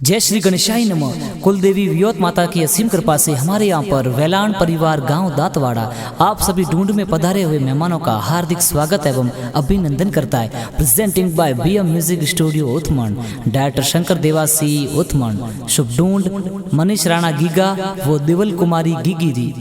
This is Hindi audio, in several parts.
जय श्री गणेशाय नमः। कुलदेवी वियोत माता की असीम कृपा से हमारे यहाँ पर वेलान परिवार गांव दातवाड़ा आप सभी ढूंढ में पधारे हुए मेहमानों का हार्दिक स्वागत एवं अभिनंदन करता है। Presenting by BM music studio Utman, director Shankar Devasi Utman, शुभ ढूंढ मनीष राणा गीगा वो देवल कुमारी गीगिरी।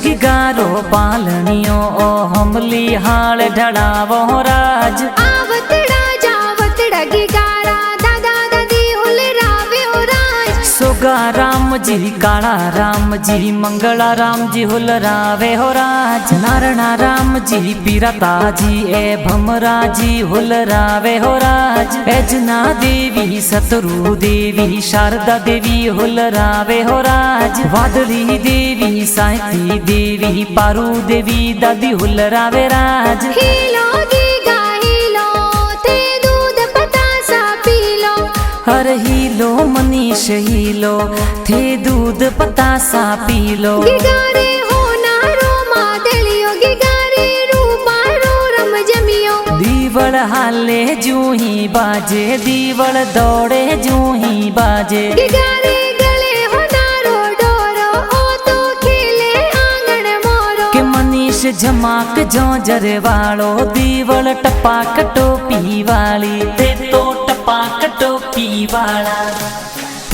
गिगारो पालनियो ओ हमली हाल ढड़ावो राज आवतड़ा जावतड़ा गिगारा दादा दादी हुले रावे हो राज सोगा राम जी काला राम जी मंगला राम जी हुल रावे हो राज नारणा राम जी पीरता जी ए भमरा जी हुल रावे हो राज एजना देवी सतरु देवी शारदा देवी हुल रावे हो राज वादली देवी साइती देवी पारू देवी दादी हुल रावे राज हीलो गीगा हीलो ते दूध पतासा पीलो हर हीलो मनीष हीलो थे दूध पतासा पीलो गिगारे हो नारो मादलियो गिगारे रूपा रो रम जमियो दीवल हाले जूही बाजे दीवल दौड़े जूही बाजे गिगारे गले हो नारो डोरो ओ तो खेले आंगन मोरो के मनीष झमाक जोजर वालो दीवल टपाक टोपी वाली ते तो टपाक टोपी वाला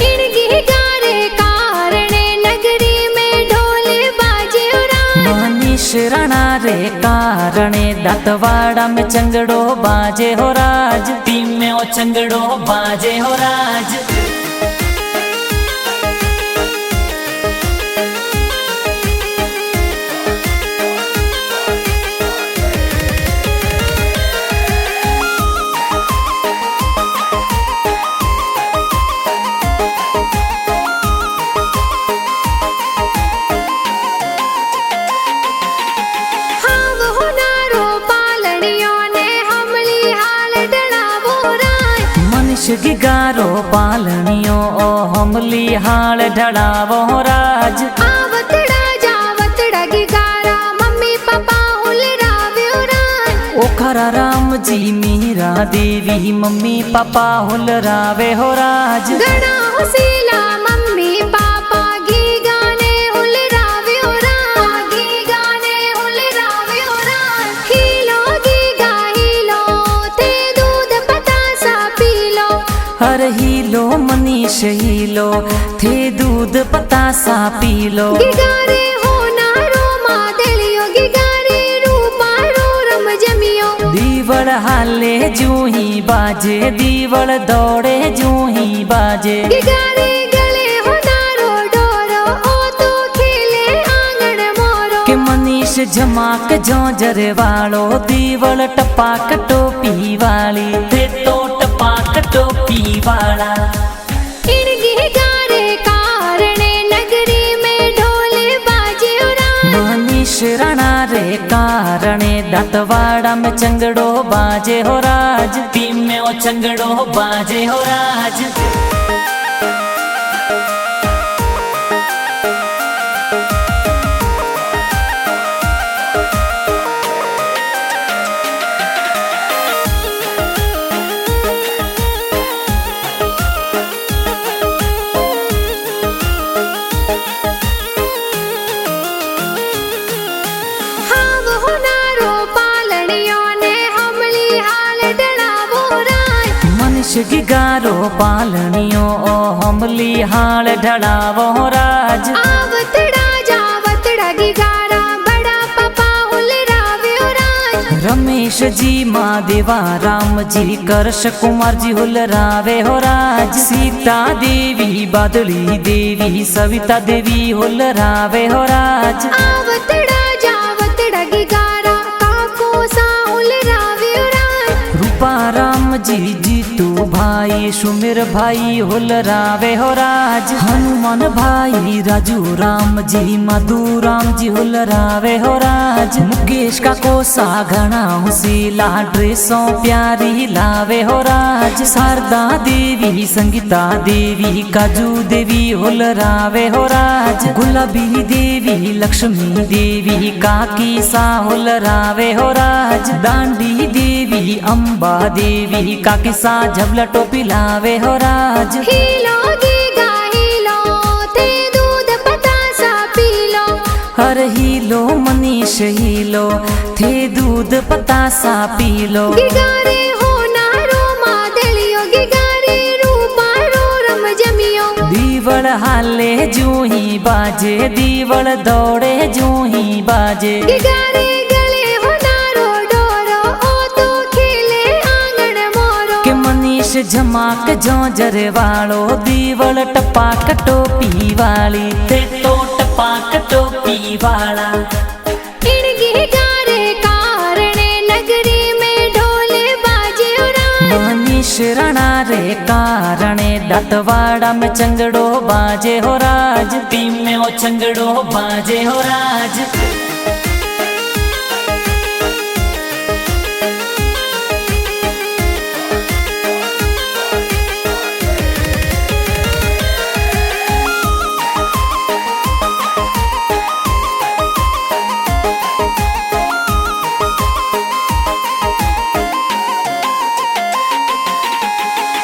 इन गिगारे कारणे नगरी में ढोले बाजे उरा मनीष राणा रे कारणे दातवाड़ा में चंगड़ो बाजे हो राज टीम में ओ चंगड़ो बाजे हो राज गिगारो पालनियो ओ हमली हाल ढड़ावो राज आवतड़ा जावतड़ा गिगारा मम्मी पापा हुल रावे राज ओखरा राम जी मीरा देवी मम्मी पापा हुल रावे हो राज गणा हुसीला मम्मी पापा गीगाने हुल रावे राज गीगाने हुल रावे राज हीलो गीगा हीलो ते दूध पतासा पीलो हर हीलो मनीष हीलो थे दूध पतासा पीलो गिगारे हो नारो मादलियो गिगारे रूपा रो रम जमियो दीवल हाले जूही बाजे दीवल दौड़े जूही बाजे गिगारे गले हो नारो डोरो ओ तो खेले आंगन मोरो के मनीष झमाक जोजर वालो दीवल टपाक टोपी वाली ते तो टपाक टोपी वाला इन गिगारे कारणे नगरी में ढोले बाजे उरा मनीष राणा रे कारणे दातवाड़ा में चंगड़ो बाजे हो राज टीम में ओ चंगड़ो बाजे हो राज गिगारो पालनियो ओ हमली हाल ढड़ावो राज आवतड़ा जावतड़ा गिगारा बड़ा पापा हुल रावे राज रमेश जी महादेवा राम जी करश कुमार जी हुल रावे हो राज सीता देवी बादली देवी सविता देवी हुल रावे हो राज आवतड़ा जावतड़ा गिगारा काको सा हुल रावे राज रूपा राम जी जीतू भाई सुमेर भाई हुलरावे हो राज। हनुमान भाई राजू राम जी मधु राम जी हुलरावे हो राज। मुकेश का कोसा घना हुसीला ड्रेसों प्यारी लावे हो राज। शारदा देवी संगीता देवी काजू देवी हुलरावे हो राज। गुलाबी देवी लक्ष्मी देवी काकी सा हुलरावे हो राज। दांडी देवी अम्बा देवी काकी सा झबला टोपी लावे हो राज। हीलो गीगा हीलो थे दूध पतासा पीलो। हर हीलो मनीष हीलो थे दूध पतासा पीलो। गिगारे हो नारो मादलियो गिगारे रूपारो रम जमियो। दीवड़ हाले जू ही बाजे दीवड़ दौड़े जू ही बाजे। गिगारे गले हो नारो डोरो ओ तो खेले आंगन मोरो। के मनीष झमाक जोजर वालो दीवड़ टपाक टोपी वाली ते तो टपाक टोपी वाला। इन गिगारे कारणे नगरी में ढोले बाजे उड़ा। मनीष रणा रे कारणे दातवाड़ा में चंगड़ो बाजे हो राज। टीम में वो चंगड़ो बाजे हो राज।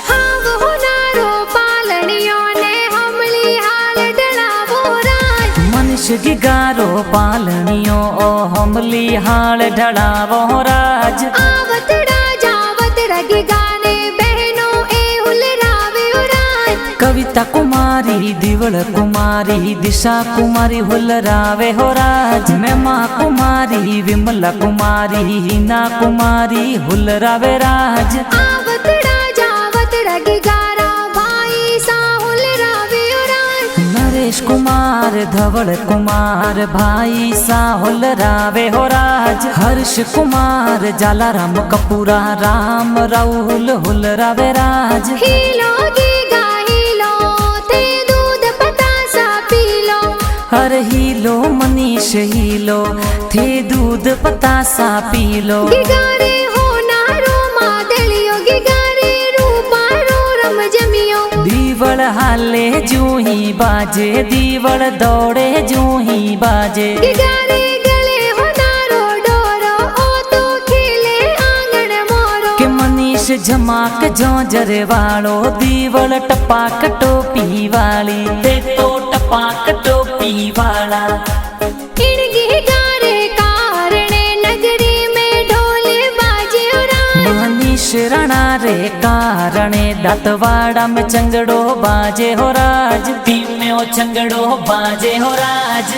हाँ वो नारो पालनियों ने हमली हाल डलावो राज। मनुष्य गिगारो पालनियो ओ हमली हाल ढड़ावो राज। आवत राजावत रगी गाने बहनों ए हुलरावे उड़ान। कविता कुमारी दिवड़ कुमारी दिशा कुमारी हुलरावे हो राज। महिमा कुमारी विमला कुमारी हिना कुमारी हुलरावे राज। आवत राजावत रगी गारा भाई सा हुलरावे उड़ान। नरेश कुमार धवल कुमार भाई सा हुलरावे हो राज। हर्ष कुमार जालाराम कपूरा राम राहुल हुलरावे राज। हीलो गीगा हीलो थे दूध पतासा पीलो। हर हीलो मनीष हीलो थे दूध पतासा पीलो। गिगारे हो नारो मादलियो गिगारे रूपारो रम जमियो। दीवड़ हाले जू ही बाजे दीवड़ दौड़े जू ही बाजे। गिगारे गले हो नारो डोरो ओ तो खेले आंगन मोरो। के मनीष झमाक जोजर वालो दीवड़ टपाक टोपी वाली ते तो टपाक टोपी वाला। इन गिगारे कारणे नगरी में ढोले बाजे उड़ान। मनीष रणा रे कारणे दातवाड़ा में चंगड़ो बाजे हो राज। टीम में वो चंगड़ो बाजे हो राज।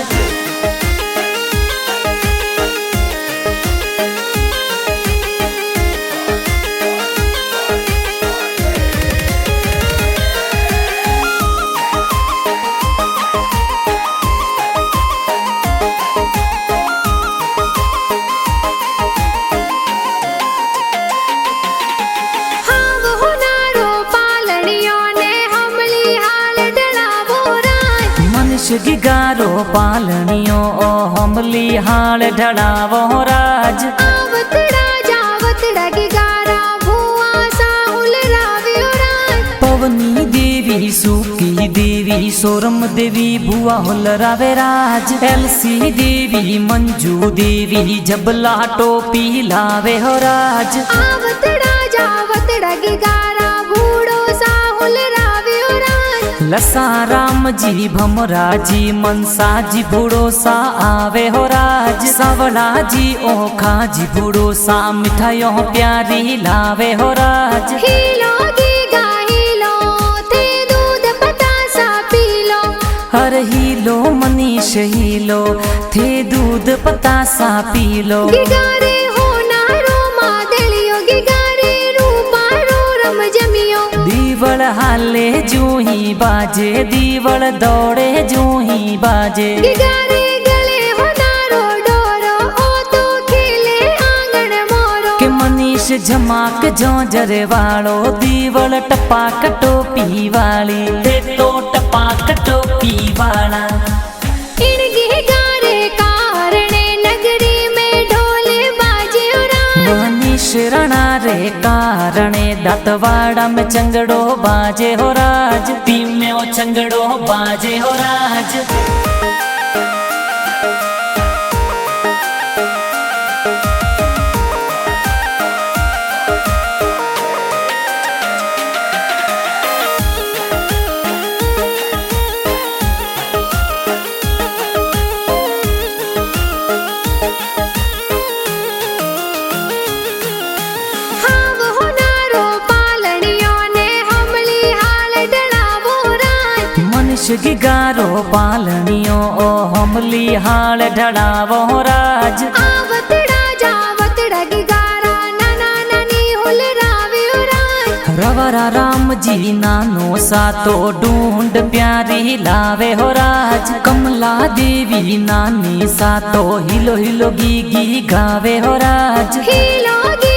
हाँ वो नारो पालनियों ने हमली हाल डलावो राज। मनुष्य गिगारो पालनियो ओ हमली हाल ढड़ावो राज। आवत राजावत रगी गारा भुआ सा हुलरावे उड़ान। पवनी देवी सुकी देवी सोरम देवी भुआ हुलरावे राज। एलसी देवी मंजू देवी जबला टोपी लावे हो राज। आवत राजावत रगी गारा भूड़ो सा हुलरावे उड़ान। लसा राम जी भमरा जी मनसा जी बूढ़ो सा आवे हो राज। सावड़ा जी ओखा जी बूढ़ो सा मिठाइयों प्यारी लावे हो राज। हीलो गीगा हीलो थे दूध पतासा पीलो। हर हीलो मनीष हीलो थे दूध पतासा पीलो। गिगारे हो नारो मादलियो गिगारे रूपारो रम जमियो। दीवड़ हाले जू ही बाजे दीवड़ दौड़े जू ही बाजे। गिगारे गले हो नारो डोरो ओ तो खेले आंगन मोरो। के मनीष झमाक जोंजर वालो दीवल टपाक टोपी वाली ते तो टपाक टोपी वाला इनके गारे कारणे नगरी में ढोल बाजे मनीष रणा रे कारणे दातवाड़ा में चंगड़ो बाजे हो राज टीम में ओ चंगड़ो बाजे हो राज गिगारो पालनियो ओ हमली हाल ढड़ावो राज आवतड़ा जावतड़ा गिगारा नाना नानी हुल रावे राज रवरा राम जी नानो सा तो ढूंढ प्यारी लावे हो राज कमला देवी नानी सा तो हिलो हिलो गी गावे हो राज हिलो गी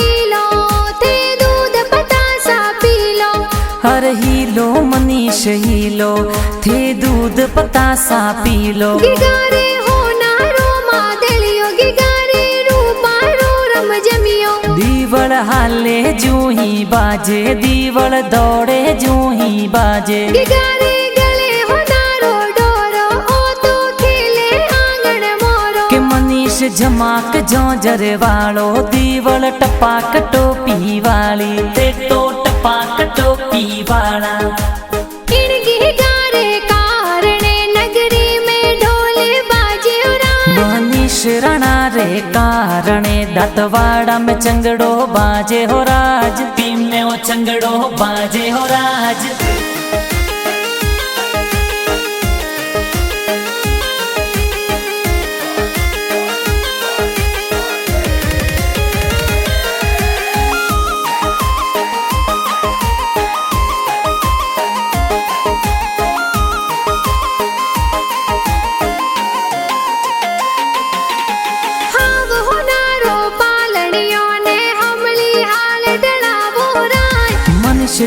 हिलो थे दूध पतासा पी लो हर हिलो मनीष हिलो थे दूध पतासा पी लो गिगारे हो नारो मादलियो गिगारे रूपा रो रम जमियो दीवल हाले जूही बाजे दीवल दौड़े जूही बाजे गिगारे गले हो नारो डोरो ओ तो खेले आंगन मोरो के मनीष झमाक जोंजर वालो दीवल टपाक टोपी वाली ते तो टपाक टोपी वाला इनके गारे कारणे नगरी में ढोल बाजे मनीष रणा रे कारणे दातवाड़ा में चंगड़ो बाजे हो राज टीम में ओ चंगड़ो बाजे हो राज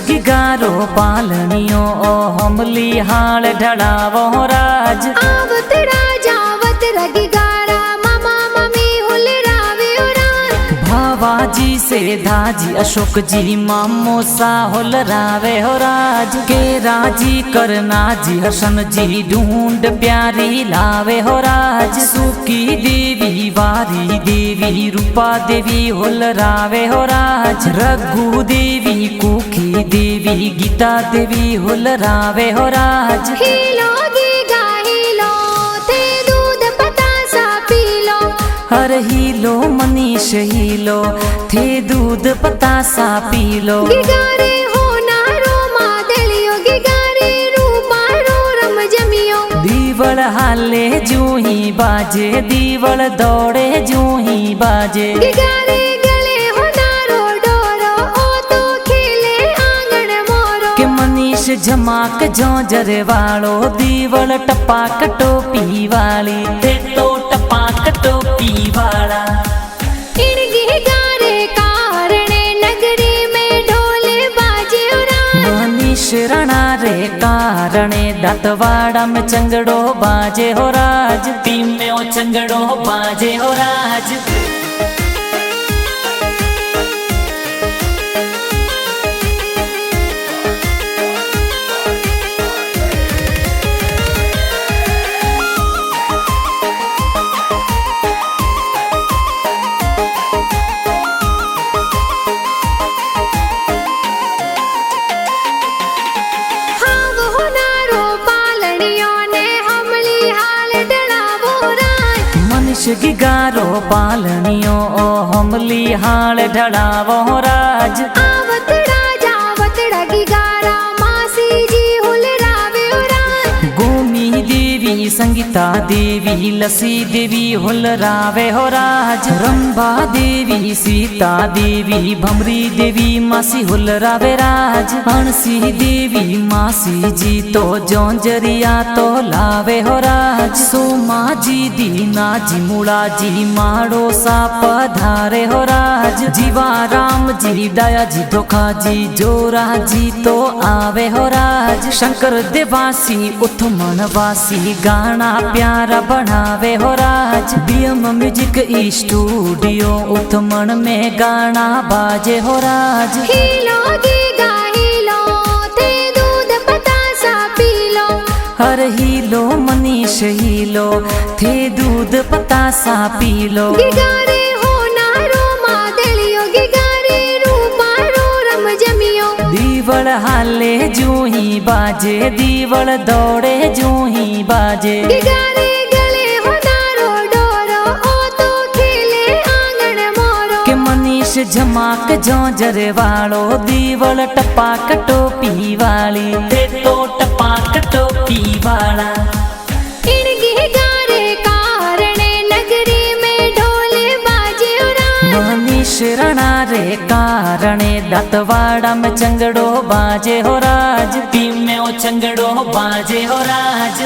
गिगारो पालनियो ओ हमली हाल ढड़ावो राज आवतड़ा जावतड़ा गिगारा मामा मम्मी हुल रावे राज भावाजी से धाजी अशोक जी मामो सा होल रावे हो राज के राजी करना जी हसन जी ढूंढ प्यारी लावे हो राज सुकी देवी वारी देवी रूपा देवी होल रावे हो राज रघु देवी कुखी देवी गीता देवी होल रावे हो राज हिलो गी हिलो थे दूध पतासा पी लो हर हिलो मनीष हिलो थे दूध पतासा पी लो गिगारे हो नारो मादलियो गिगारे रूपा रो रम जमियो दीवल हाले जूही बाजे दीवल दौड़े जूही बाजे गिगारे गले हो नारो डोरो ओ तो खेले आंगन मोरो के मनीष झमाक जोंजर वालो दीवल टपाक टोपी वाली ते तो टपाक टोपी वाला इनके गारे कारणे नगरी में ढोल बाजे मनीष रणा रे कारणे दातवाड़ा में चंगड़ो बाजे हो राज टीम में ओ चंगड़ो बाजे हो राज गिगारो पालनियो ओ हमली हाल ढड़ावो राज आवतड़ा जावतड़ा गिगारा मासी जी हुल रावे राज गोमी देवी संगीत सीता देवी लसी देवी हुलरावे हो राज रंभा देवी सीता देवी भमरी देवी मासी हुलरावे राज अणसी देवी मासी जी तो जोंजरिया तो लावे हो राज सोमा जी दीना जी मुड़ा जी माड़ो सा पधारे हो राज जीवा राम जी दया जी धोखा जी जोरा जी तो आवे हो राज शंकर देवासी उथमन वासी गाना प्यारा बनावे हो राज बीएम म्यूजिक स्टूडियो उथमन में गाना बाजे हो राज हीलो गीगा हीलो थे दूध पतासा पी लो हर हीलो मनीष हीलो थे दूध पतासा पी लो गिगारे हो नारो मादलियो गिगारे रूपा रो रम जमियो दीवल हाले जू ही बाजे दीवल दौड़े जू ही बाजे गिगारे गले हो नारो डोरो ओ तो खेले आंगन मोरो के मनीष झमाक जोंजरे वालो दीवल टपाक टोपी वाली ते तो टपाक टोपी वाला इन गिगारे कारणे नगरी में ढोल बाजे उरा मनीष रणा रे कारणे दातवाड़ा में चंगड़ो बाजे हो राज टीम में ओ चंगड़ो बाजे हो राज